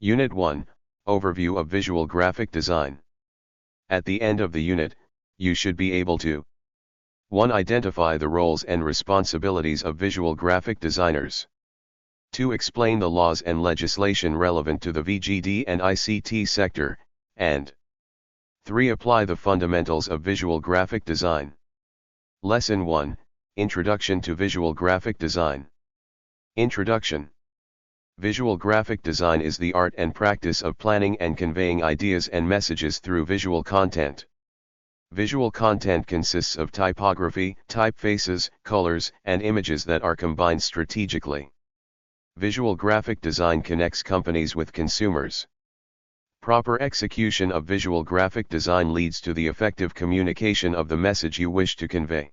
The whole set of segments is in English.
Unit 1, Overview of Visual Graphic Design. At the end of the unit, you should be able to 1. Identify the roles and responsibilities of visual graphic designers. 2. Explain the laws and legislation relevant to the VGD and ICT sector, and 3. Apply the fundamentals of visual graphic design. Lesson 1, Introduction to Visual Graphic Design. Introduction. Visual graphic design is the art and practice of planning and conveying ideas and messages through visual content. Visual content consists of typography, typefaces, colors, and images that are combined strategically. Visual graphic design connects companies with consumers. Proper execution of visual graphic design leads to the effective communication of the message you wish to convey.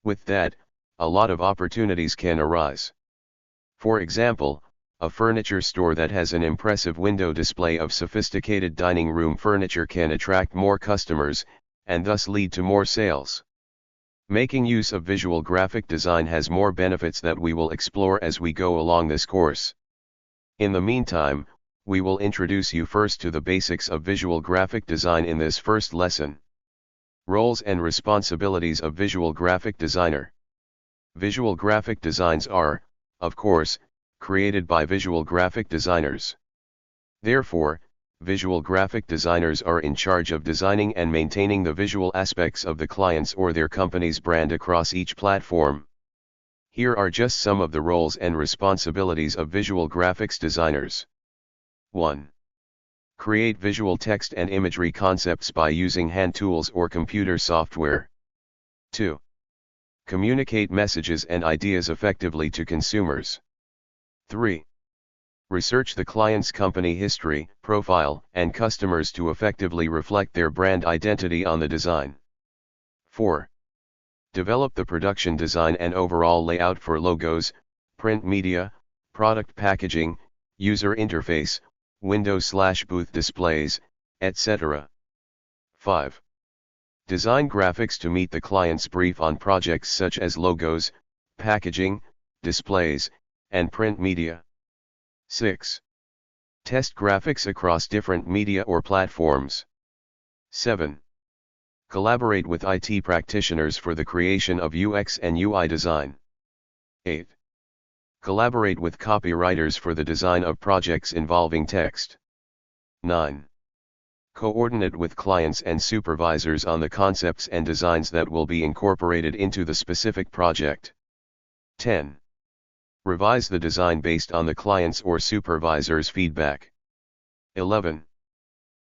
With that, a lot of opportunities can arise. For example, a furniture store that has an impressive window display of sophisticated dining room furniture can attract more customers, and thus lead to more sales. Making use of visual graphic design has more benefits that we will explore as we go along this course. In the meantime, we will introduce you first to the basics of visual graphic design in this first lesson. Roles and responsibilities of visual graphic designer. Visual graphic designs are, of course, created by visual graphic designers. Therefore, visual graphic designers are in charge of designing and maintaining the visual aspects of the client's or their company's brand across each platform. Here are just some of the roles and responsibilities of visual graphics designers. 1. Create visual text and imagery concepts by using hand tools or computer software. 2. Communicate messages and ideas effectively to consumers. 3. Research the client's company history, profile, and customers to effectively reflect their brand identity on the design. 4. Develop the production design and overall layout for logos, print media, product packaging, user interface, window/booth displays, etc. 5. Design graphics to meet the client's brief on projects such as logos, packaging, displays, and print media. 6. Test graphics across different media or platforms. 7. Collaborate with IT practitioners for the creation of UX and UI design. 8. Collaborate with copywriters for the design of projects involving text. 9. Coordinate with clients and supervisors on the concepts and designs that will be incorporated into the specific project. 10. Revise the design based on the client's or supervisor's feedback. 11.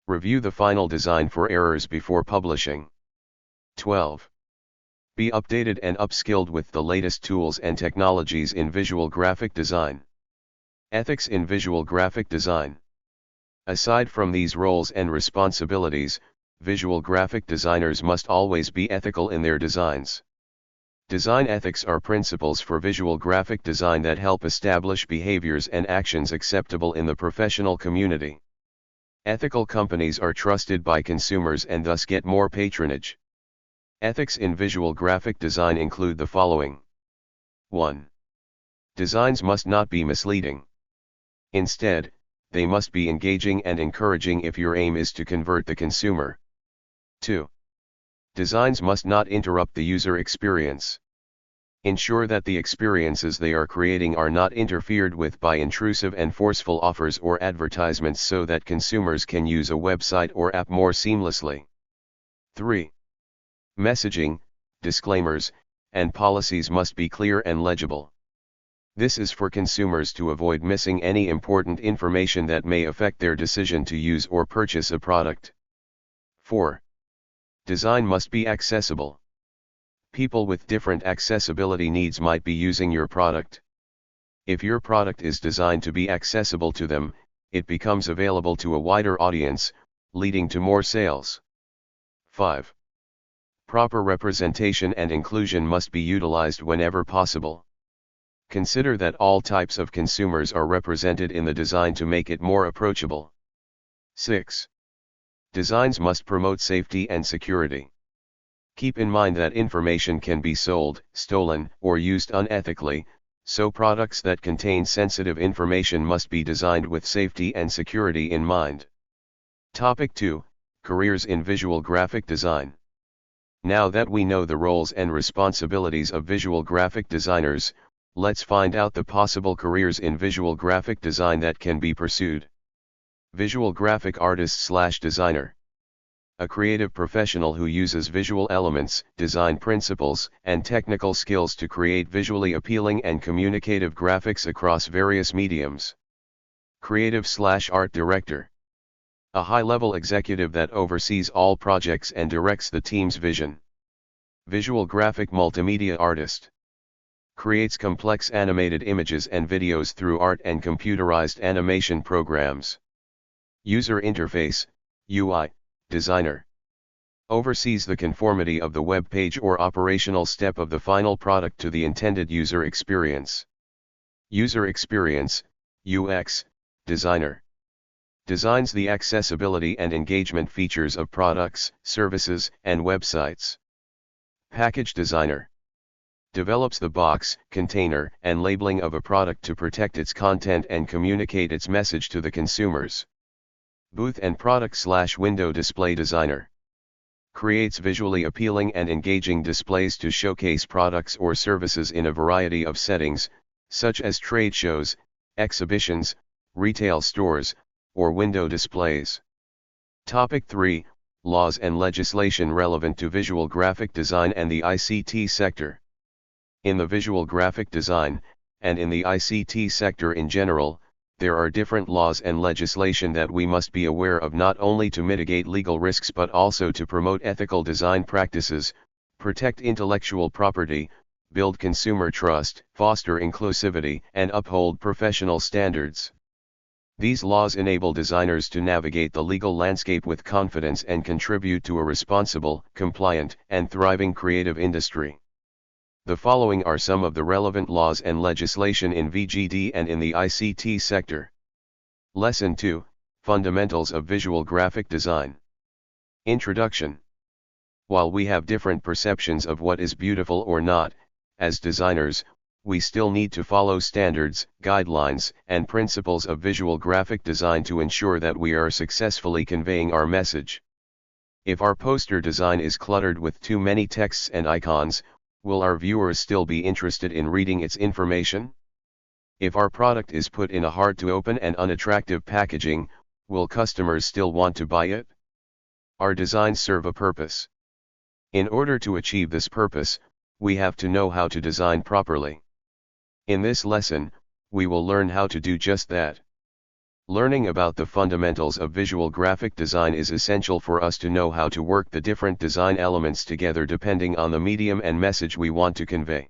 Review the final design for errors before publishing. 12. Be updated and upskilled with the latest tools and technologies in visual graphic design. Ethics in visual graphic design. Aside from these roles and responsibilities, visual graphic designers must always be ethical in their designs. Design ethics are principles for visual graphic design that help establish behaviors and actions acceptable in the professional community. Ethical companies are trusted by consumers and thus get more patronage. Ethics in visual graphic design include the following. 1. Designs must not be misleading. Instead, they must be engaging and encouraging if your aim is to convert the consumer. 2. Designs must not interrupt the user experience. Ensure that the experiences they are creating are not interfered with by intrusive and forceful offers or advertisements so that consumers can use a website or app more seamlessly. 3. Messaging, disclaimers, and policies must be clear and legible. This is for consumers to avoid missing any important information that may affect their decision to use or purchase a product. 4. Design must be accessible. People with different accessibility needs might be using your product. If your product is designed to be accessible to them, it becomes available to a wider audience, leading to more sales. 5. Proper representation and inclusion must be utilized whenever possible. Consider that all types of consumers are represented in the design to make it more approachable. 6. Designs must promote safety and security. Keep in mind that information can be sold, stolen, or used unethically, So products that contain sensitive information must be designed with safety and security in mind. Topic 2, Careers in Visual Graphic Design. Now that we know the roles and responsibilities of visual graphic designers, let's find out the possible careers in visual graphic design that can be pursued. Visual graphic artist/designer. A creative professional who uses visual elements, design principles, and technical skills to create visually appealing and communicative graphics across various mediums. Creative/art director. A high-level executive that oversees all projects and directs the team's vision. Visual graphic multimedia artist. Creates complex animated images and videos through art and computerized animation programs. User interface, UI, designer. Oversees the conformity of the web page or operational step of the final product to the intended user experience. User experience, UX, designer. Designs the accessibility and engagement features of products, services, and websites. Package designer. Develops the box, container, and labeling of a product to protect its content and communicate its message to the consumers. Booth and product/window display designer. Creates visually appealing and engaging displays to showcase products or services in a variety of settings, such as trade shows, exhibitions, retail stores, or window displays. Topic 3, Laws and legislation relevant to visual graphic design and the ICT sector. In the visual graphic design, and in the ICT sector in general, there are different laws and legislation that we must be aware of not only to mitigate legal risks but also to promote ethical design practices, protect intellectual property, build consumer trust, foster inclusivity, and uphold professional standards. These laws enable designers to navigate the legal landscape with confidence and contribute to a responsible, compliant, and thriving creative industry. The following are some of the relevant laws and legislation in VGD and in the ICT sector. Lesson 2, Fundamentals of Visual Graphic Design. Introduction. While we have different perceptions of what is beautiful or not, as designers, we still need to follow standards, guidelines, and principles of visual graphic design to ensure that we are successfully conveying our message. If our poster design is cluttered with too many texts and icons, will our viewers still be interested in reading its information? If our product is put in a hard-to-open and unattractive packaging, will customers still want to buy it? Our designs serve a purpose. In order to achieve this purpose, we have to know how to design properly. In this lesson, we will learn how to do just that. Learning about the fundamentals of visual graphic design is essential for us to know how to work the different design elements together depending on the medium and message we want to convey.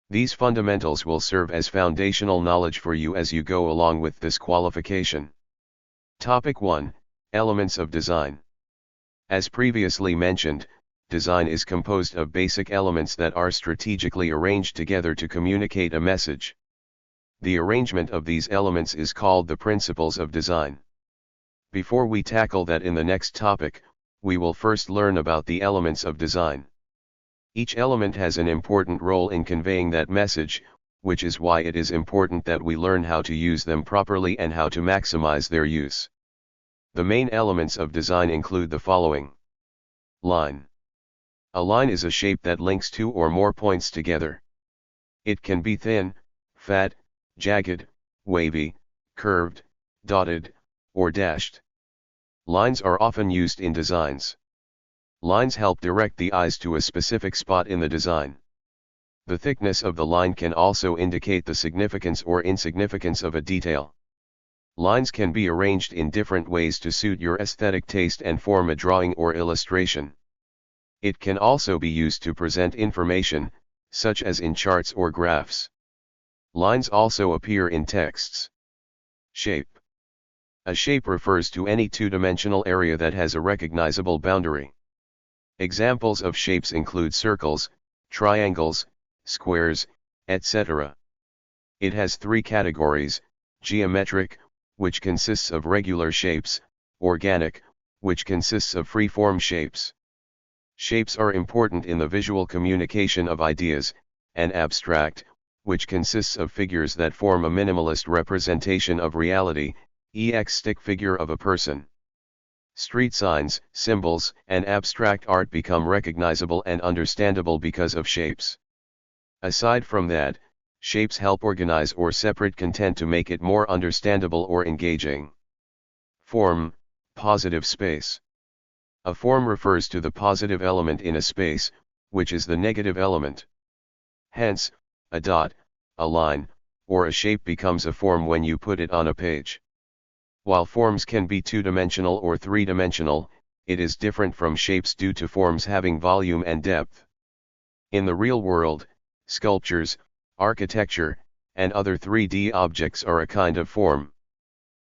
These fundamentals will serve as foundational knowledge for you as you go along with this qualification. Topic 1, Elements of Design. As previously mentioned, design is composed of basic elements that are strategically arranged together to communicate a message. The arrangement of these elements is called the principles of design. Before we tackle that in the next topic, we will first learn about the elements of design. Each element has an important role in conveying that message, which is why it is important that we learn how to use them properly and how to maximize their use. The main elements of design include the following. Line. A line is a shape that links two or more points together. It can be thin, fat, jagged, wavy, curved, dotted, or dashed. Lines are often used in designs. Lines help direct the eyes to a specific spot in the design. The thickness of the line can also indicate the significance or insignificance of a detail. Lines can be arranged in different ways to suit your aesthetic taste and form a drawing or illustration. It can also be used to present information, such as in charts or graphs. Lines also appear in texts. Shape. A shape refers to any two-dimensional area that has a recognizable boundary. Examples of shapes include circles, triangles, squares, etc. It has three categories: geometric, which consists of regular shapes; organic, which consists of free-form shapes. Shapes are important in the visual communication of ideas; and abstract, which consists of figures that form a minimalist representation of reality, e.g. stick figure of a person. Street signs, symbols, and abstract art become recognizable and understandable because of shapes. Aside from that, shapes help organize or separate content to make it more understandable or engaging. Form, positive space. A form refers to the positive element in a space, which is the negative element. Hence, a dot, a line, or a shape becomes a form when you put it on a page. While forms can be two-dimensional or three-dimensional, it is different from shapes due to forms having volume and depth. In the real world, sculptures, architecture, and other 3D objects are a kind of form.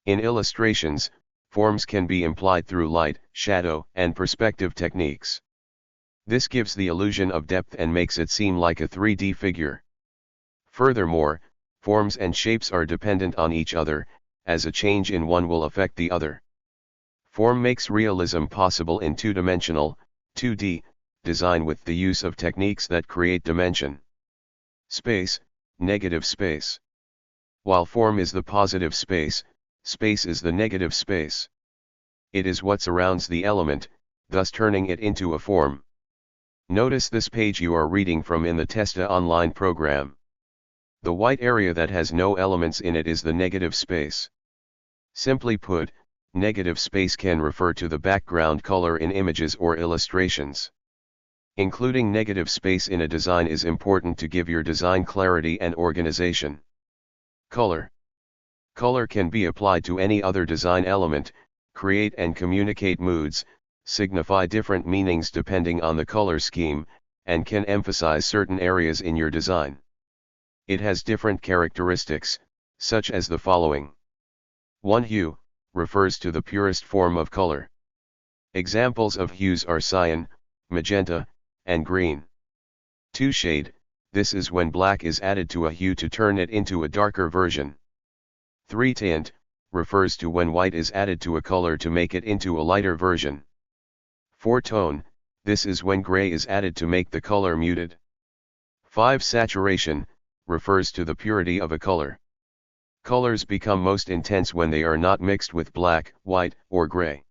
In illustrations, forms can be implied through light, shadow, and perspective techniques. This gives the illusion of depth and makes it seem like a 3D figure. Furthermore, forms and shapes are dependent on each other, as a change in one will affect the other. Form makes realism possible in two-dimensional, 2D, design with the use of techniques that create dimension. Space, negative space. While form is the positive space, space is the negative space. It is what surrounds the element, thus turning it into a form. Notice this page you are reading from in the Testa online program. The white area that has no elements in it is the negative space. Simply put, negative space can refer to the background color in images or illustrations. Including negative space in a design is important to give your design clarity and organization. Color. Color can be applied to any other design element, create and communicate moods, signify different meanings depending on the color scheme, and can emphasize certain areas in your design. It has different characteristics, such as the following. 1. Hue refers to the purest form of color. Examples of hues are cyan, magenta, and green. 2. Shade, this is when black is added to a hue to turn it into a darker version. 3. Tint, refers to when white is added to a color to make it into a lighter version. 4. Tone, this is when gray is added to make the color muted. 5. Saturation, refers to the purity of a color. Colors become most intense when they are not mixed with black, white, or gray.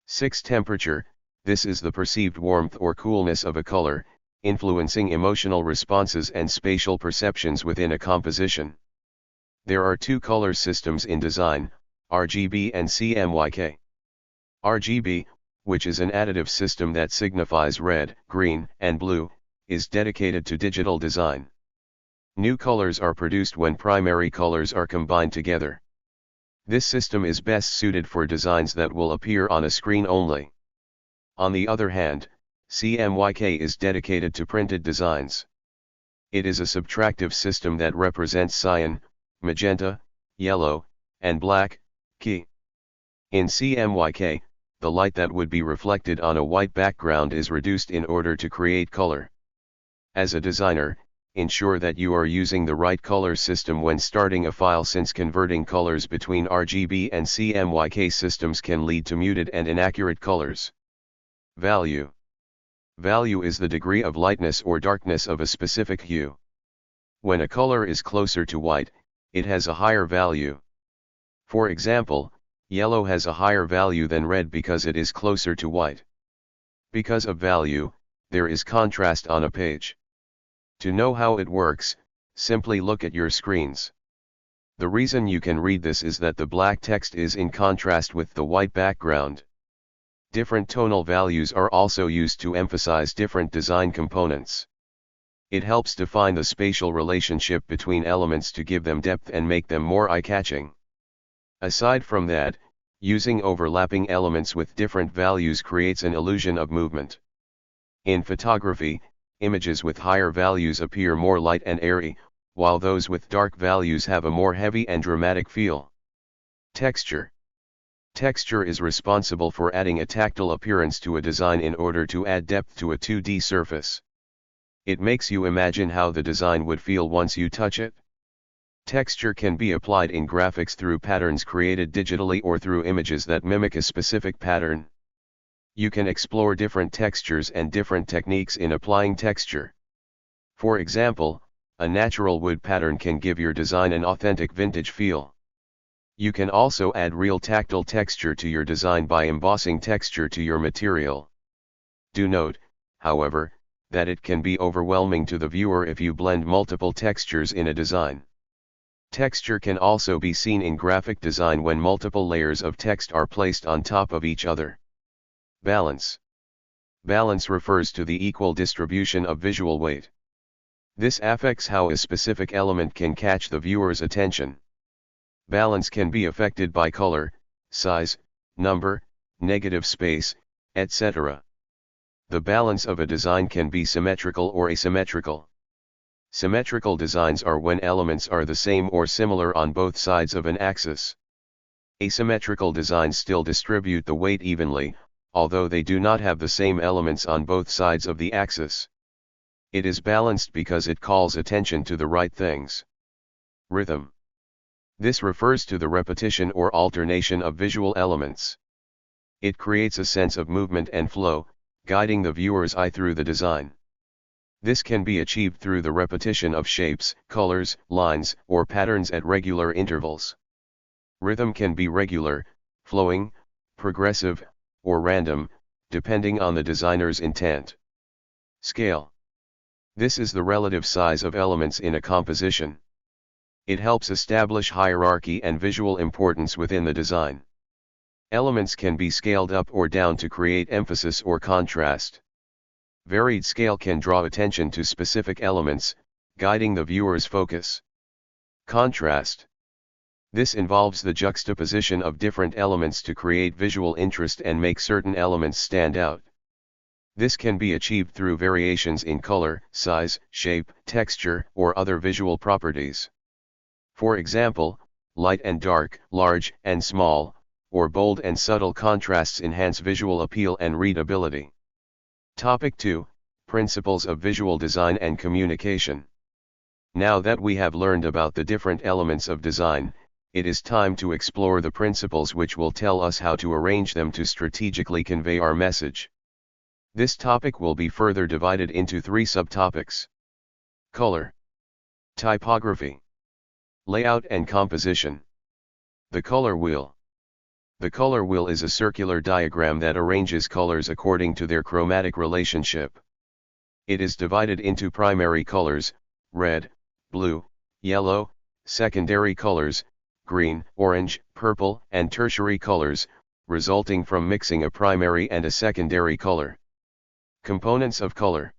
6. Temperature, this is the perceived warmth or coolness of a color, influencing emotional responses and spatial perceptions within a composition. There are two color systems in design, RGB and CMYK. RGB, which is an additive system that signifies red, green, and blue, is dedicated to digital design. New colors are produced when primary colors are combined together. This system is best suited for designs that will appear on a screen only. On the other hand, CMYK is dedicated to printed designs. It is a subtractive system that represents cyan, magenta, yellow, and black, key. In CMYK, the light that would be reflected on a white background is reduced in order to create color. As a designer, ensure that you are using the right color system when starting a file, since converting colors between RGB and CMYK systems can lead to muted and inaccurate colors. Value. Value is the degree of lightness or darkness of a specific hue. When a color is closer to white, it has a higher value. For example, yellow has a higher value than red because it is closer to white. Because of value, there is contrast on a page. To know how it works, simply look at your screens. The reason you can read this is that the black text is in contrast with the white background. Different tonal values are also used to emphasize different design components. It helps define the spatial relationship between elements to give them depth and make them more eye-catching. Aside from that, using overlapping elements with different values creates an illusion of movement. In photography, images with higher values appear more light and airy, while those with dark values have a more heavy and dramatic feel. Texture. Texture is responsible for adding a tactile appearance to a design in order to add depth to a 2D surface. It makes you imagine how the design would feel once you touch it. Texture can be applied in graphics through patterns created digitally or through images that mimic a specific pattern. You can explore different textures and different techniques in applying texture. For example, A natural wood pattern can give your design an authentic vintage feel. You can also add real tactile texture to your design by embossing texture to your material. Do note, however, that it can be overwhelming to the viewer if you blend multiple textures in a design. Texture can also be seen in graphic design when multiple layers of text are placed on top of each other. Balance. Balance refers to the equal distribution of visual weight. This affects how a specific element can catch the viewer's attention. Balance can be affected by color, size, number, negative space, etc. The balance of a design can be symmetrical or asymmetrical. Symmetrical designs are when elements are the same or similar on both sides of an axis. Asymmetrical designs still distribute the weight evenly, although they do not have the same elements on both sides of the axis. It is balanced because it calls attention to the right things. Rhythm. This refers to the repetition or alternation of visual elements. It creates a sense of movement and flow, guiding the viewer's eye through the design. This can be achieved through the repetition of shapes, colors, lines, or patterns at regular intervals. Rhythm can be regular, flowing, progressive, or random, depending on the designer's intent. Scale. This is the relative size of elements in a composition. It helps establish hierarchy and visual importance within the design. Elements can be scaled up or down to create emphasis or contrast. Varied scale can draw attention to specific elements, guiding the viewer's focus. Contrast. This involves the juxtaposition of different elements to create visual interest and make certain elements stand out. This can be achieved through variations in color, size, shape, texture, or other visual properties. For example, light and dark, large and small, or bold and subtle contrasts enhance visual appeal and readability. Topic 2, Principles of Visual Design and Communication. Now that we have learned about the different elements of design, it is time to explore the principles which will tell us how to arrange them to strategically convey our message. This topic will be further divided into 3 subtopics: color, typography, layout and composition. The color wheel. The color wheel is a circular diagram that arranges colors according to their chromatic relationship. It is divided into primary colors, red, blue, yellow, secondary colors, green, orange, purple, and tertiary colors, resulting from mixing a primary and a secondary color. Components of color.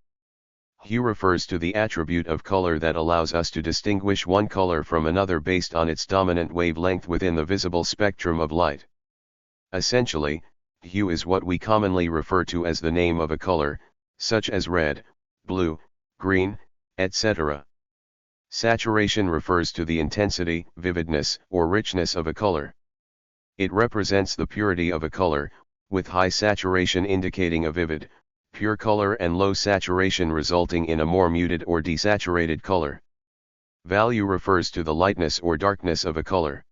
Hue refers to the attribute of color that allows us to distinguish one color from another based on its dominant wavelength within the visible spectrum of light. Essentially, hue is what we commonly refer to as the name of a color, such as red, blue, green, etc. Saturation refers to the intensity, vividness, or richness of a color. It represents the purity of a color, with high saturation indicating a vivid, pure color and low saturation resulting in a more muted or desaturated color. Value refers to the lightness or darkness of a color.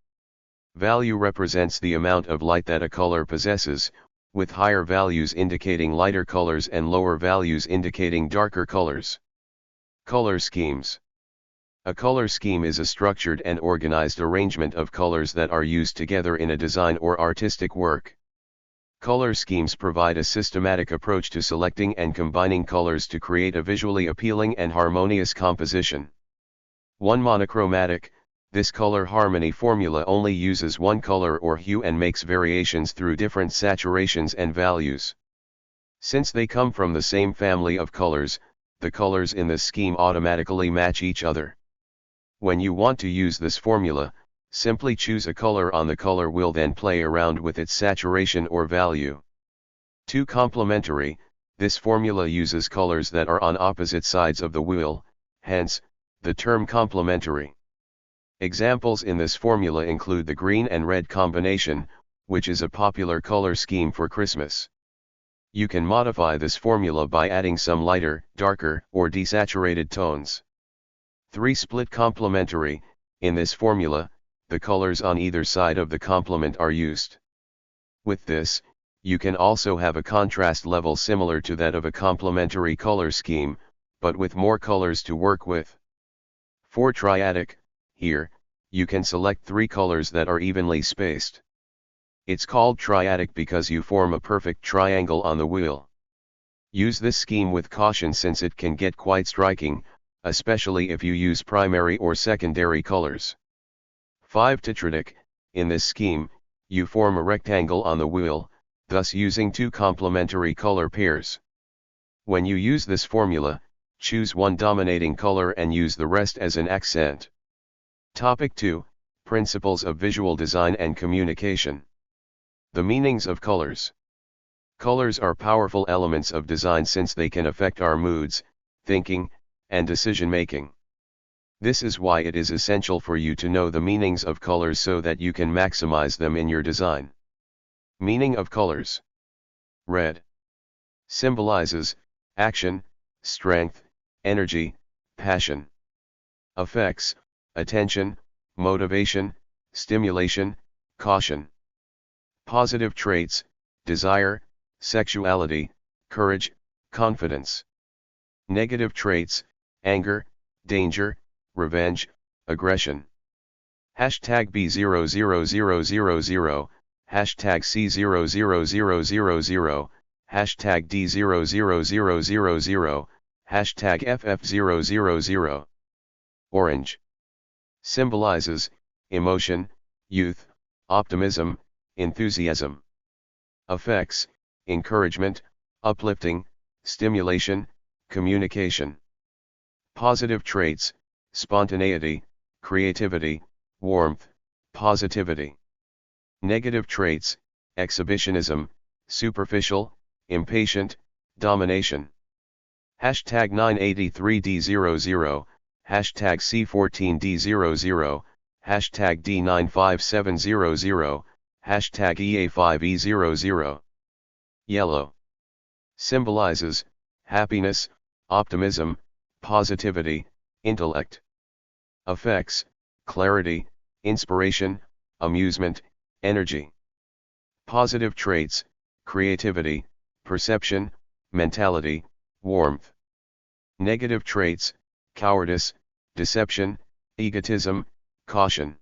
Value represents the amount of light that a color possesses, with higher values indicating lighter colors and lower values indicating darker colors. Color schemes. A color scheme is a structured and organized arrangement of colors that are used together in a design or artistic work. Color schemes provide a systematic approach to selecting and combining colors to create a visually appealing and harmonious composition. 1. Monochromatic. This color harmony formula only uses one color or hue and makes variations through different saturations and values. Since they come from the same family of colors, the colors in this scheme automatically match each other. When you want to use this formula, simply choose a color on the color wheel, then play around with its saturation or value. 2. Complementary. This formula uses colors that are on opposite sides of the wheel, hence, the term complementary. Examples in this formula include the green and red combination, which is a popular color scheme for Christmas. You can modify this formula by adding some lighter, darker, or desaturated tones. 3. Split complementary. In this formula, the colors on either side of the complement are used. With this, you can also have a contrast level similar to that of a complementary color scheme, but with more colors to work with. For triadic, here, you can select 3 colors that are evenly spaced. It's called triadic because you form a perfect triangle on the wheel. Use this scheme with caution since it can get quite striking, especially if you use primary or secondary colors. 5 tetradic, in this scheme, you form a rectangle on the wheel, thus using 2 complementary color pairs. When you use this formula, choose one dominating color and use the rest as an accent. Topic 2, Principles of Visual Design and Communication. The meanings of colors. Colors are powerful elements of design since they can affect our moods, thinking, and decision-making. This is why it is essential for you to know the meanings of colors so that you can maximize them in your design. Meaning of colors. Red symbolizes action, strength, energy, passion. Affects attention, motivation, stimulation, caution. Positive traits, desire, sexuality, courage, confidence. Negative traits, anger, danger, revenge, aggression. Hashtag B00000, hashtag C00000, hashtag D00000, hashtag FF000. Orange symbolizes emotion, youth, optimism, enthusiasm. Affects encouragement, uplifting, stimulation, communication. Positive traits, spontaneity, creativity, warmth, positivity. Negative traits, exhibitionism, superficial, impatient, domination. Hashtag 983D00, hashtag C14D00, hashtag D95700, hashtag EA5E00. Yellow symbolizes happiness, optimism, positivity, intellect. Affects clarity, inspiration, amusement, energy. Positive traits, creativity, perception, mentality, warmth. Negative traits, cowardice, deception, egotism, caution.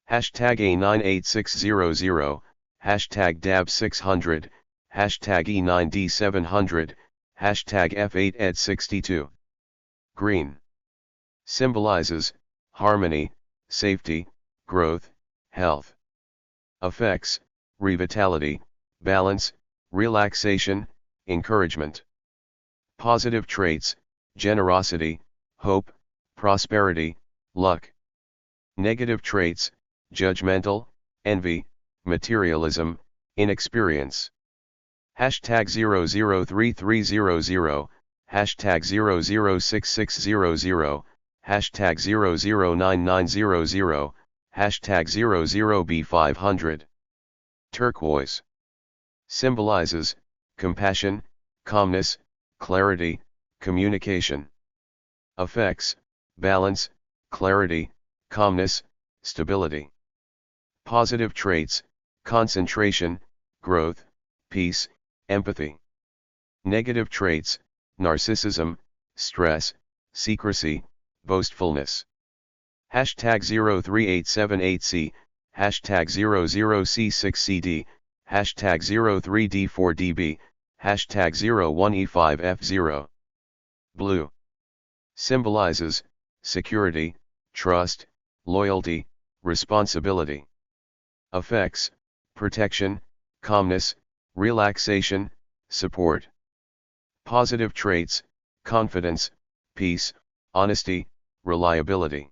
Hashtag A98600, hashtag DAB600, hashtag E9D700, hashtag F8ED62. Green symbolizes harmony, safety, growth, health. Affects revitality, balance, relaxation, encouragement. Positive traits, generosity, hope, prosperity, luck. Negative traits, judgmental, envy, materialism, inexperience. Hashtag 003300, hashtag 006600, hashtag 009900, hashtag 00B500. Turquoise symbolizes compassion, calmness, clarity, communication. Affects balance, clarity, calmness, stability. Positive traits, concentration, growth, peace, empathy. Negative traits, narcissism, stress, secrecy, boastfulness. Hashtag 03878C, hashtag 00C6CD, hashtag 03D4DB, hashtag 01E5F0. Blue symbolizes security, trust, loyalty, responsibility. Affects protection, calmness, relaxation, support. Positive traits, confidence, peace, honesty, reliability.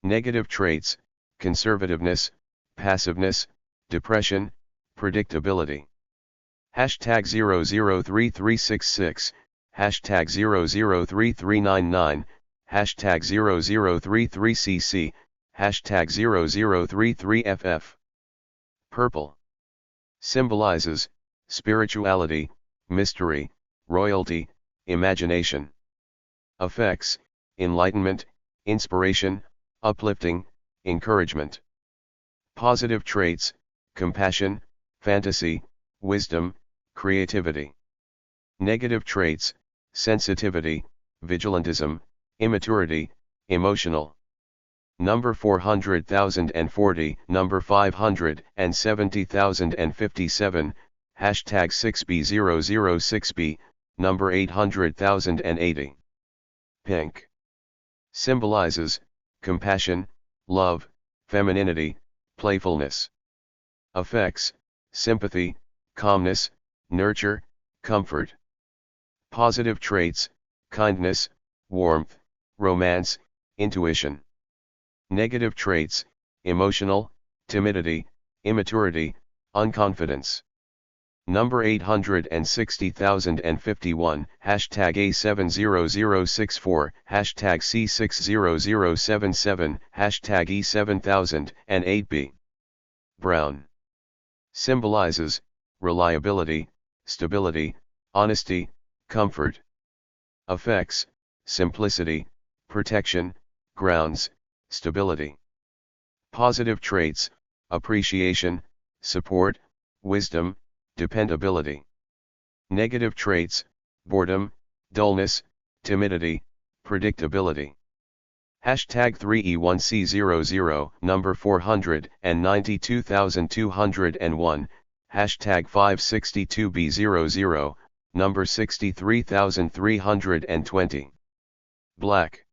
Negative traits, conservativeness, passiveness, depression, predictability. Hashtag 003366, hashtag 003399, hashtag 0033cc, hashtag 0033ff. Purple symbolizes spirituality, mystery, royalty, imagination. Affects enlightenment, inspiration, uplifting, encouragement. Positive traits, compassion, fantasy, wisdom, creativity. Negative traits, sensitivity, vigilantism, immaturity, emotional. Number 400,040, number 570,057, hashtag 6B006B, number 800,080. Pink. Symbolizes compassion, love, femininity, playfulness. Affects sympathy, calmness, nurture, comfort. Positive traits: kindness, warmth, romance, intuition. Negative traits: emotional, timidity, immaturity, unconfidence. Number 860,051, hashtag A70064, hashtag C60077, hashtag E7008B. Brown. Symbolizes reliability, stability, honesty, comfort. Affects simplicity, protection, grounds, stability. Positive traits: appreciation, support, wisdom, dependability. Negative traits: boredom, dullness, timidity, predictability. Hashtag 3E1C00, number 492,201, hashtag 562B00, number 63,320. Black.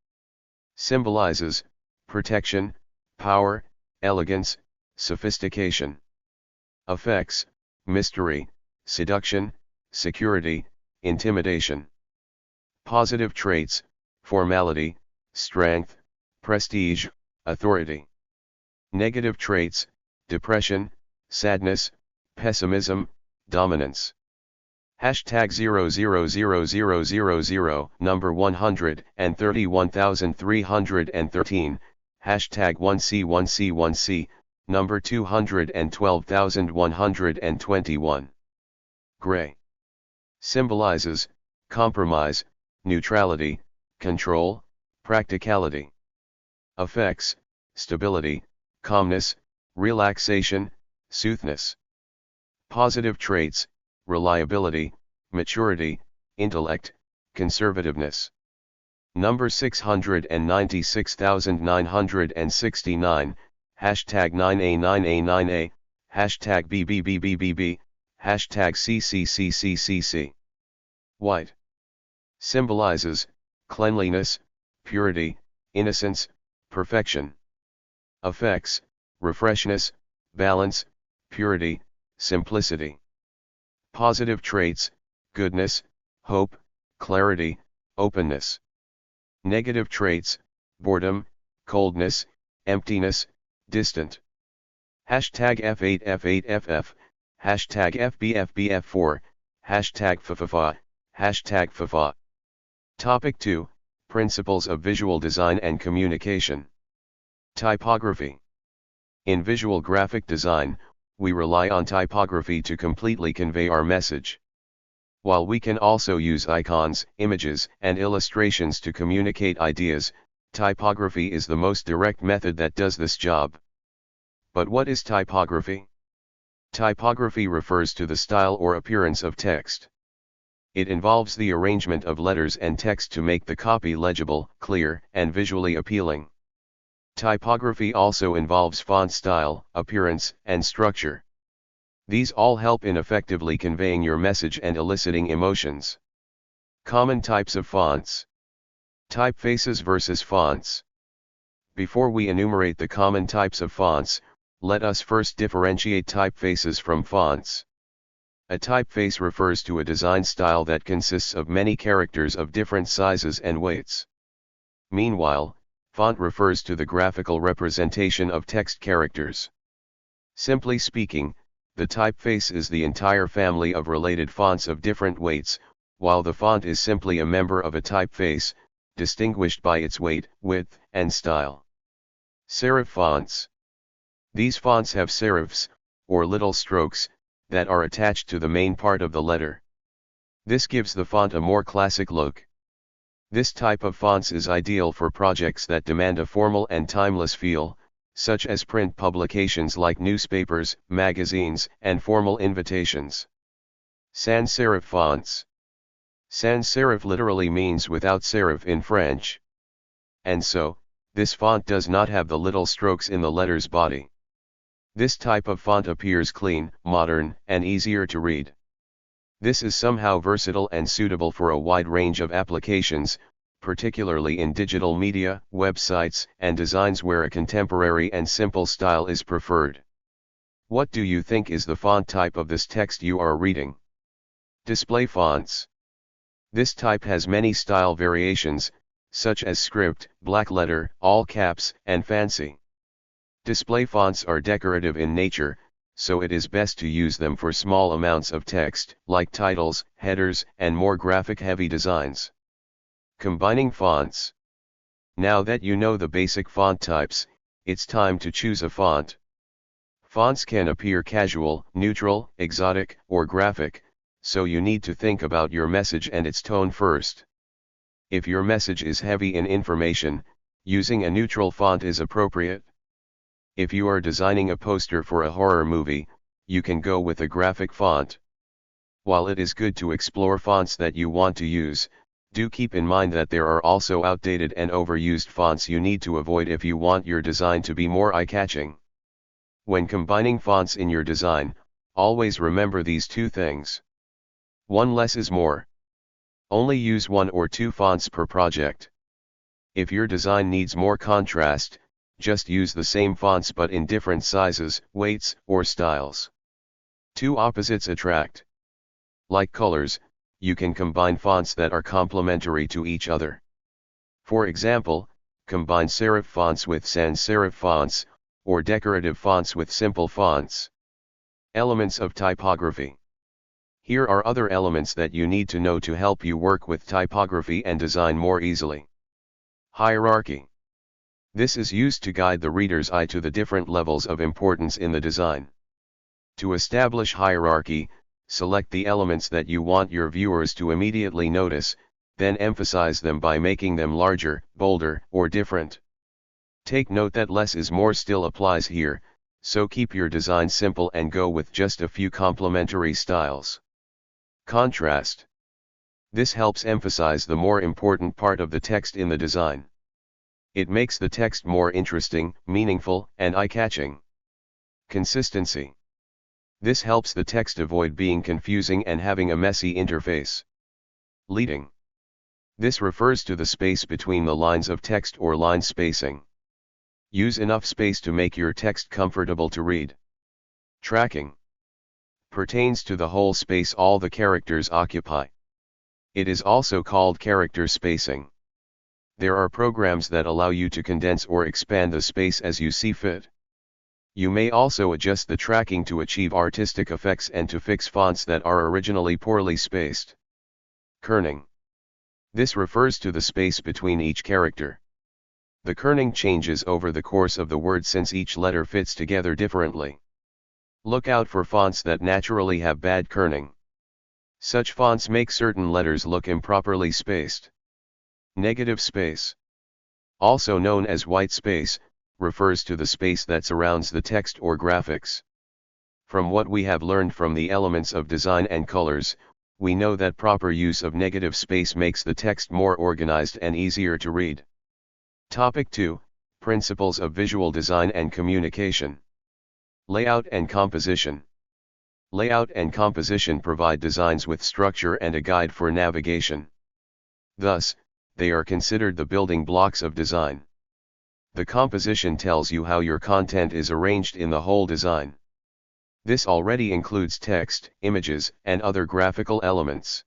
Symbolizes protection, power, elegance, sophistication. Affects mystery, seduction, security, intimidation. Positive traits: formality, strength, prestige, authority. Negative traits: depression, sadness, pessimism, dominance. Hashtag 000000, number 131,313, hashtag 1C1C1C, number 212,121. Gray. Symbolizes compromise, neutrality, control, practicality. Affects stability, calmness, relaxation, soothness. Positive traits: reliability, maturity, intellect, conservativeness. Number 696,969, hashtag 9A9A9A, hashtag BBBBBB, hashtag CCCCCC. White. Symbolizes cleanliness, purity, innocence, perfection. Affects refreshness, balance, purity, simplicity. Positive traits: goodness, hope, clarity, openness. Negative traits: boredom, coldness, emptiness, distant. Hashtag F8F8FF, hashtag FBFBF4, hashtag FFFA, hashtag FFA. Topic 2, Principles of Visual Design and Communication. Typography. In visual graphic design, we rely on typography to completely convey our message. While we can also use icons, images, and illustrations to communicate ideas, typography is the most direct method that does this job. But what is typography? Typography refers to the style or appearance of text. It involves the arrangement of letters and text to make the copy legible, clear, and visually appealing. Typography also involves font style, appearance, and structure. These all help in effectively conveying your message and eliciting emotions. Common types of fonts. Typefaces versus fonts. Before we enumerate the common types of fonts, let us first differentiate typefaces from fonts. A typeface refers to a design style that consists of many characters of different sizes and weights. Meanwhile, font refers to the graphical representation of text characters. Simply speaking, the typeface is the entire family of related fonts of different weights, while the font is simply a member of a typeface, distinguished by its weight, width, and style. Serif fonts. These fonts have serifs, or little strokes, that are attached to the main part of the letter. This gives the font a more classic look. This type of fonts is ideal for projects that demand a formal and timeless feel, such as print publications like newspapers, magazines, and formal invitations. Sans serif fonts. Sans serif literally means without serif in French. And so, This font does not have the little strokes in the letter's body. This type of font appears clean, modern, and easier to read. This is somehow versatile and suitable for a wide range of applications, particularly in digital media, websites, and designs where a contemporary and simple style is preferred. What do you think is the font type of this text you are reading? Display fonts. This type has many style variations, such as script, black letter, all caps, and fancy. Display fonts are decorative in nature, so it is best to use them for small amounts of text, like titles, headers, and more graphic-heavy designs. Combining fonts. Now that you know the basic font types, it's time to choose a font. Fonts can appear casual, neutral, exotic, or graphic, so you need to think about your message and its tone first. If your message is heavy in information, using a neutral font is appropriate. If you are designing a poster for a horror movie, you can go with a graphic font. While it is good to explore fonts that you want to use, do keep in mind that there are also outdated and overused fonts you need to avoid if you want your design to be more eye-catching. When combining fonts in your design, always remember these two things. 1 less is more. Only use 1 or 2 fonts per project. If your design needs more contrast, just use the same fonts but in different sizes, weights, or styles. 2 opposites attract. Like colors, you can combine fonts that are complementary to each other. For example, combine serif fonts with sans serif fonts, or decorative fonts with simple fonts. Elements of typography. Here are other elements that you need to know to help you work with typography and design more easily. Hierarchy. This is used to guide the reader's eye to the different levels of importance in the design. To establish hierarchy, select the elements that you want your viewers to immediately notice, then emphasize them by making them larger, bolder, or different. Take note that less is more still applies here, so keep your design simple and go with just a few complementary styles. Contrast. This helps emphasize the more important part of the text in the design. It makes the text more interesting, meaningful, and eye-catching. Consistency. This helps the text avoid being confusing and having a messy interface. Leading. This refers to the space between the lines of text or line spacing. Use enough space to make your text comfortable to read. Tracking. Pertains to the whole space all the characters occupy. It is also called character spacing. There are programs that allow you to condense or expand the space as you see fit. You may also adjust the tracking to achieve artistic effects and to fix fonts that are originally poorly spaced. Kerning. This refers to the space between each character. The kerning changes over the course of the word since each letter fits together differently. Look out for fonts that naturally have bad kerning. Such fonts make certain letters look improperly spaced. Negative space. Also known as white space, refers to the space that surrounds the text or graphics. From what we have learned from the elements of design and colors, we know that proper use of negative space makes the text more organized and easier to read. Topic 2, Principles of Visual Design and Communication. Layout and Composition. Layout and composition provide designs with structure and a guide for navigation. Thus, they are considered the building blocks of design. The composition tells you how your content is arranged in the whole design. This already includes text, images, and other graphical elements.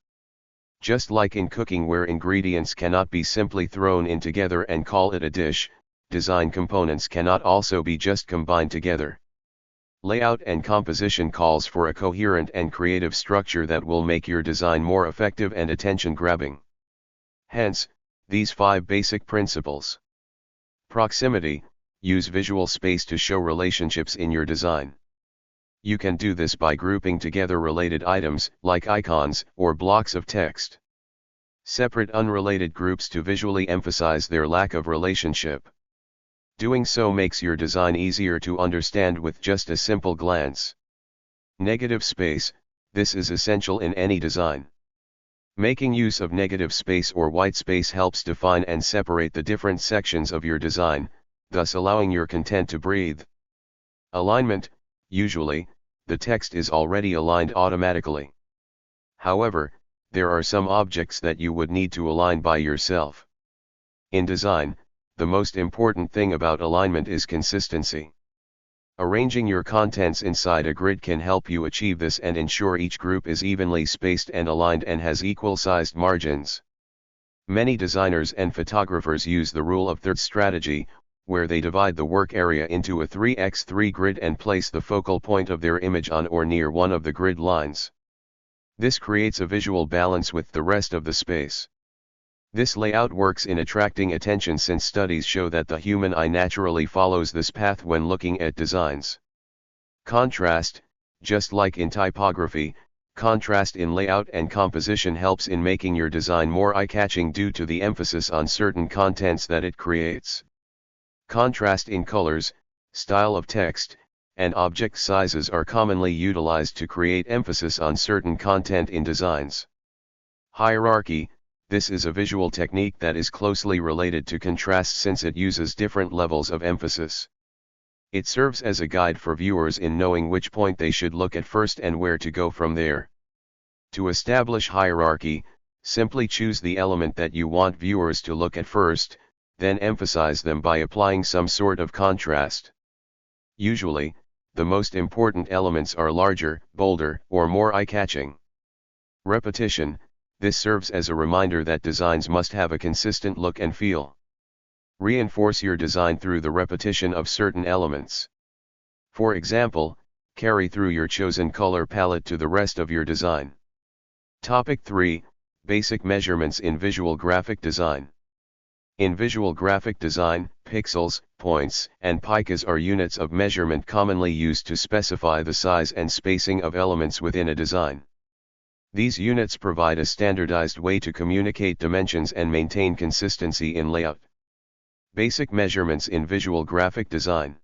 Just like in cooking where ingredients cannot be simply thrown in together and call it a dish, design components cannot also be just combined together. Layout and composition calls for a coherent and creative structure that will make your design more effective and attention-grabbing. Hence, these 5 basic principles. Proximity. Use visual space to show relationships in your design. You can do this by grouping together related items, like icons, or blocks of text. Separate unrelated groups to visually emphasize their lack of relationship. Doing so makes your design easier to understand with just a simple glance. Negative space. This is essential in any design. Making use of negative space or white space helps define and separate the different sections of your design, thus allowing your content to breathe. Alignment: usually, the text is already aligned automatically. However, there are some objects that you would need to align by yourself. In design, the most important thing about alignment is consistency. Arranging your contents inside a grid can help you achieve this and ensure each group is evenly spaced and aligned and has equal-sized margins. Many designers and photographers use the rule of thirds strategy, where they divide the work area into a 3x3 grid and place the focal point of their image on or near one of the grid lines. This creates a visual balance with the rest of the space. This layout works in attracting attention since studies show that the human eye naturally follows this path when looking at designs. Contrast: just like in typography, contrast in layout and composition helps in making your design more eye-catching due to the emphasis on certain contents that it creates. Contrast in colors, style of text, and object sizes are commonly utilized to create emphasis on certain content in designs. Hierarchy: this is a visual technique that is closely related to contrast since it uses different levels of emphasis. It serves as a guide for viewers in knowing which point they should look at first and where to go from there. To establish hierarchy, simply choose the element that you want viewers to look at first, then emphasize them by applying some sort of contrast. Usually, the most important elements are larger, bolder, or more eye-catching. Repetition: this serves as a reminder that designs must have a consistent look and feel. Reinforce your design through the repetition of certain elements. For example, carry through your chosen color palette to the rest of your design. Topic 3: Basic measurements in visual graphic design. In visual graphic design, pixels, points, and picas are units of measurement commonly used to specify the size and spacing of elements within a design. These units provide a standardized way to communicate dimensions and maintain consistency in layout. Basic measurements in visual graphic design.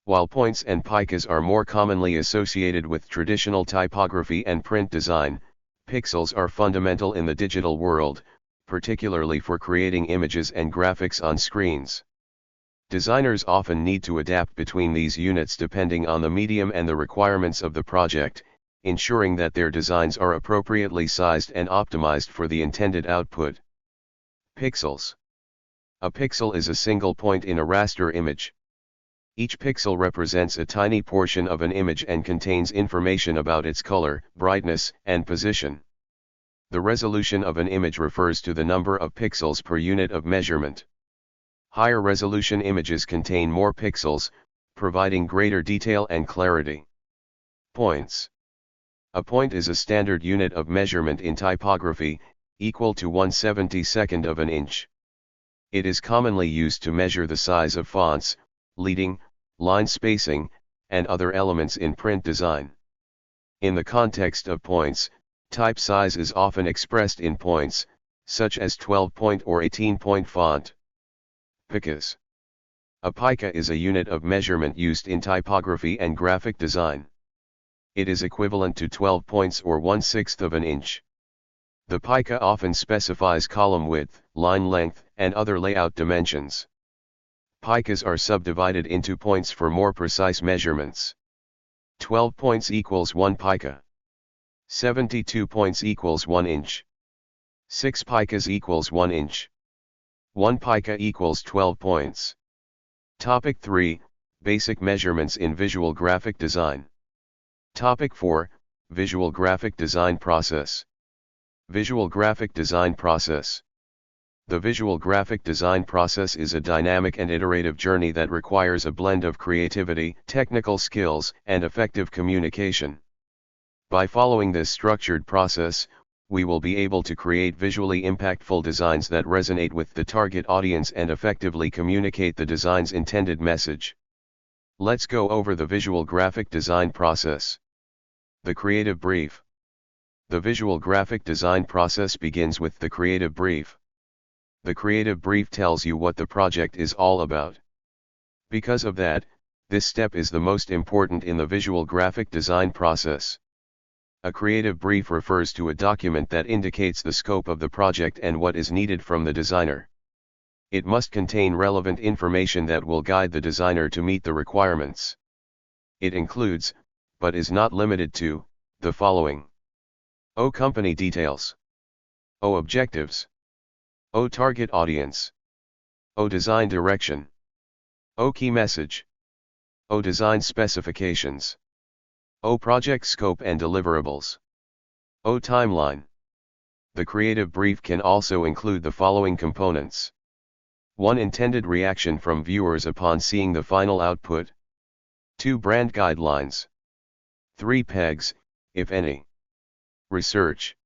While points and picas are more commonly associated with traditional typography and print design, pixels are fundamental in the digital world, particularly for creating images and graphics on screens. Designers often need to adapt between these units depending on the medium and the requirements of the project, ensuring that their designs are appropriately sized and optimized for the intended output. Pixels. A pixel is a single point in a raster image. Each pixel represents a tiny portion of an image and contains information about its color, brightness, and position. The resolution of an image refers to the number of pixels per unit of measurement. Higher resolution images contain more pixels, providing greater detail and clarity. Points. A point is a standard unit of measurement in typography, equal to 1/72 of an inch. It is commonly used to measure the size of fonts, leading, line spacing, and other elements in print design. In the context of points, type size is often expressed in points, such as 12-point or 18-point font. Picas. A pica is a unit of measurement used in typography and graphic design. It is equivalent to 12 points or 1/6 of an inch. The pica often specifies column width, line length, and other layout dimensions. Picas are subdivided into points for more precise measurements. 12 points equals 1 pica. 72 points equals 1 inch. 6 picas equals 1 inch. 1 pica equals 12 points. Topic 3: Basic measurements in visual graphic design. Topic 4: Visual graphic design process. Visual graphic design process. The visual graphic design process is a dynamic and iterative journey that requires a blend of creativity, technical skills, and effective communication. By following this structured process, we will be able to create visually impactful designs that resonate with the target audience and effectively communicate the design's intended message. Let's go over the visual graphic design process. The creative brief. The visual graphic design process begins with the creative brief. The creative brief tells you what the project is all about. Because of that, this step is the most important in the visual graphic design process. A creative brief refers to a document that indicates the scope of the project and what is needed from the designer. It must contain relevant information that will guide the designer to meet the requirements. It includes, but is not limited to, the following: O. Company details. O. Objectives. O. Target audience. O. Design direction. O. Key message. O. Design specifications. O. Project scope and deliverables. O. Timeline. The creative brief can also include the following components: 1. Intended reaction from viewers upon seeing the final output. 2. Brand guidelines. 3. Pegs, if any. Research.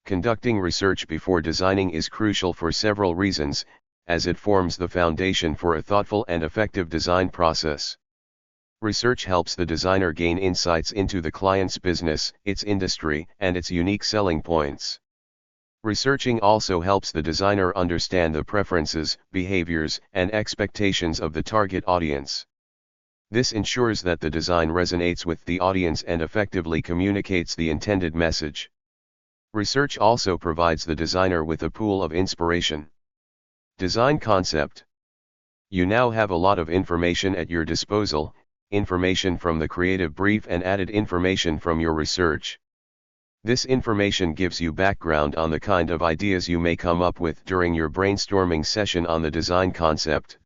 Conducting research before designing is crucial for several reasons, as it forms the foundation for a thoughtful and effective design process. Research helps the designer gain insights into the client's business, its industry, and its unique selling points. Researching also helps the designer understand the preferences, behaviors, and expectations of the target audience. This ensures that the design resonates with the audience and effectively communicates the intended message. Research also provides the designer with a pool of inspiration. Design concept. You now have a lot of information at your disposal, information from the creative brief and added information from your research. This information gives you background on the kind of ideas you may come up with during your brainstorming session on the design concept.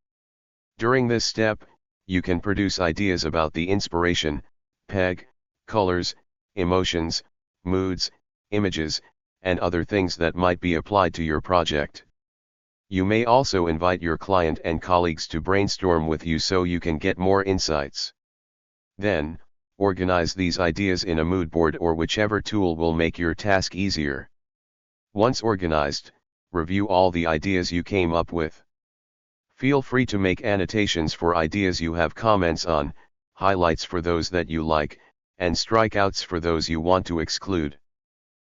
During this step, you can produce ideas about the inspiration, peg, colors, emotions, moods, images, and other things that might be applied to your project. You may also invite your client and colleagues to brainstorm with you so you can get more insights. Then, organize these ideas in a mood board or whichever tool will make your task easier. Once organized, review all the ideas you came up with. Feel free to make annotations for ideas you have comments on, highlights for those that you like, and strikeouts for those you want to exclude.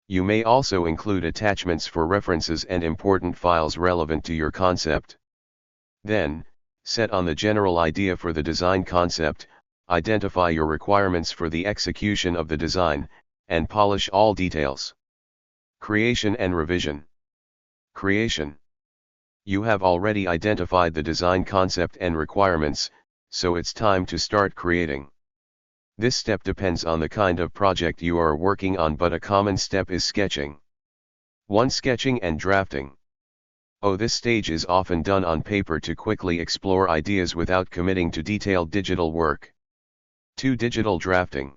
You may also include attachments for references and important files relevant to your concept. Then, set on the general idea for the design concept, identify your requirements for the execution of the design, and polish all details. Creation and revision. Creation. You have already identified the design concept and requirements, so it's time to start creating. This step depends on the kind of project you are working on, but a common step is sketching. 1. Sketching and drafting. This stage is often done on paper to quickly explore ideas without committing to detailed digital work. 2. Digital drafting.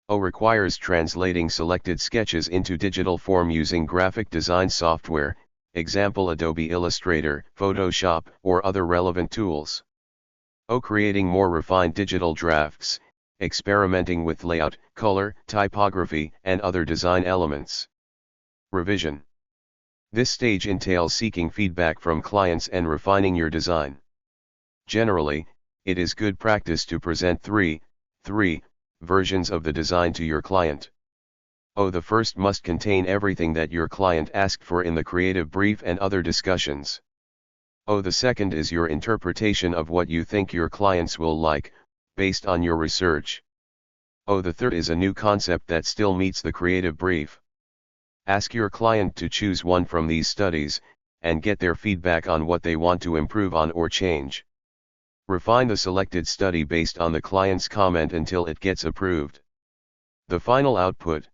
Requires translating selected sketches into digital form using graphic design software, example Adobe Illustrator, Photoshop, or other relevant tools. Creating more refined digital drafts, experimenting with layout, color, typography, and other design elements. Revision. This stage entails seeking feedback from clients and refining your design. Generally, it is good practice to present three versions of the design to your client. The first must contain everything that your client asked for in the creative brief and other discussions. The second is your interpretation of what you think your clients will like, based on your research. The third is a new concept that still meets the creative brief. Ask your client to choose one from these studies, and get their feedback on what they want to improve on or change. Refine the selected study based on the client's comment until it gets approved. The final output.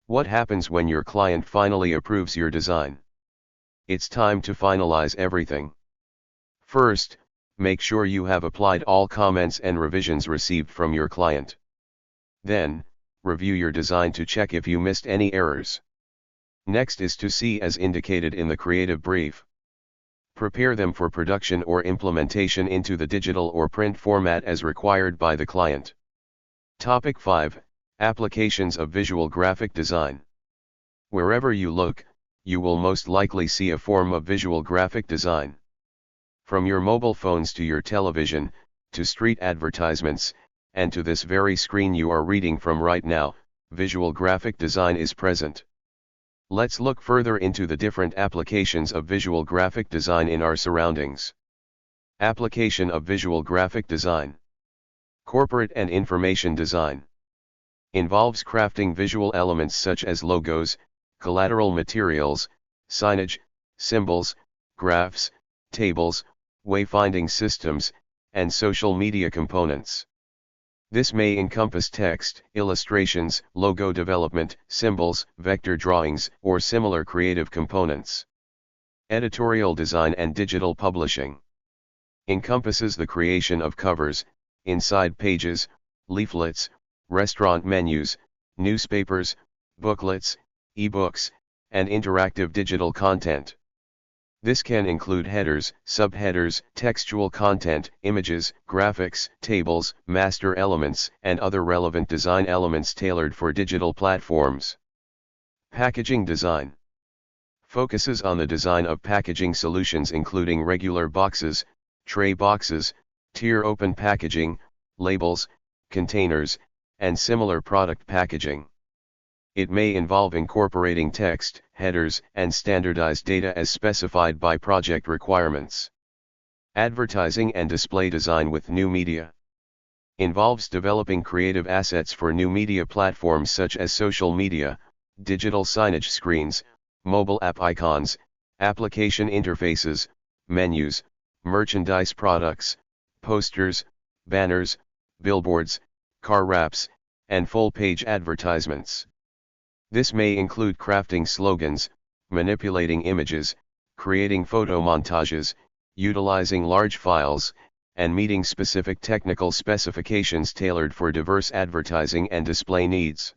What happens when your client finally approves your design? It's time to finalize everything. First, make sure you have applied all comments and revisions received from your client. Then, review your design to check if you missed any errors. Next is to see as indicated in the creative brief. Prepare them for production or implementation into the digital or print format as required by the client. Topic 5. Applications of visual graphic design. Wherever you look, you will most likely see a form of visual graphic design. From your mobile phones to your television, to street advertisements, and to this very screen you are reading from right now, visual graphic design is present. Let's look further into the different applications of visual graphic design in our surroundings. Application of visual graphic design. Corporate and information design. Involves crafting visual elements such as logos, collateral materials, signage, symbols, graphs, tables, wayfinding systems, and social media components. This may encompass text, illustrations, logo development, symbols, vector drawings, or similar creative components. Editorial design and digital publishing. Encompasses the creation of covers, inside pages, leaflets, restaurant menus, newspapers, booklets, ebooks, and interactive digital content. This can include headers, subheaders, textual content, images, graphics, tables, master elements, and other relevant design elements tailored for digital platforms. Packaging design. Focuses on the design of packaging solutions including regular boxes, tray boxes, tier open packaging, labels, containers, and similar product packaging. It may involve incorporating text, headers, and standardized data as specified by project requirements. Advertising and display design with new media. Involves developing creative assets for new media platforms such as social media, digital signage screens, mobile app icons, application interfaces, menus, merchandise products, posters, banners, billboards, car wraps, and full-page advertisements. This may include crafting slogans, manipulating images, creating photo montages, utilizing large files, and meeting specific technical specifications tailored for diverse advertising and display needs.